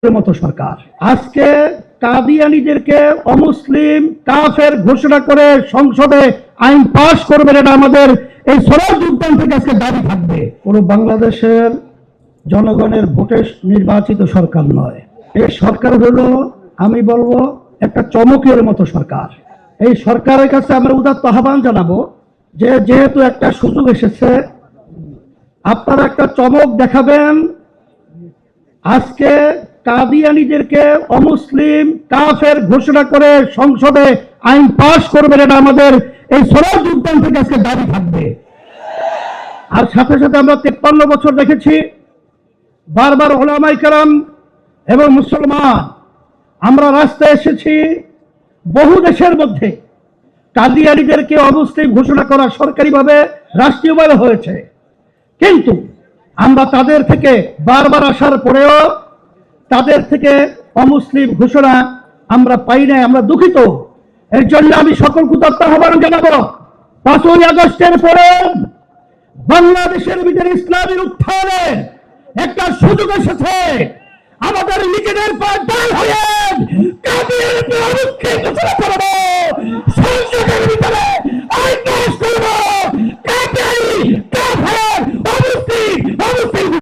মতো সরকার আজকে কাদিয়ানীদেরকে অমুসলিম কাফের ঘোষণা করে সংসদে আইন পাশ করবে, এটা আমাদের এই সরল যোগদান থেকে আজকে দাবি থাকবে। পুরো বাংলাদেশের জনগণের ভোটে নির্বাচিত সরকার নয়, এই সরকার হলো আমি বলবো একটা চমকের মতো সরকার। এই সরকারের কাছে আমরা উদাত্ত আহ্বান জানাবো যে যেহেতু একটা সুযোগ এসেছে, আপনারা একটা চমক দেখাবেন। আজকে কাদিয়ানীদেরকে অমুসলিম কাফের ঘোষণা করে সংসদে আইন পাশ করবেন, এটা আমাদের এই সরল যোগদান থেকে আজকে দাবি থাকবে। আর সাথে সাথে আমরা 53 বছর দেখেছি বারবার ওলামায়ে কেরাম এবং মুসলমান আমরা রাস্তায় এসেছি, বহু দেশের মধ্যে কাদিয়ানীদেরকে অমুসলিম ঘোষণা করা সরকারিভাবে রাষ্ট্রীয়ভাবে হয়েছে, কিন্তু আমরা তাদের থেকে বারবার আসার পরেও তাদের থেকে অমুসলিম ঘোষণা আমরা পাই নাই, আমরা দুঃখিত। এর জন্য আমি সকল উদাত্ত আহ্বান জানাবো, 5ই আগস্টের পরে বাংলাদেশের ভিতরে ইসলামের উত্থানের একটা সুযোগ এসেছে। আমাদের নিজেদের পায়ে হয়ে কাদিয়ানীদের ঘোষণা করব,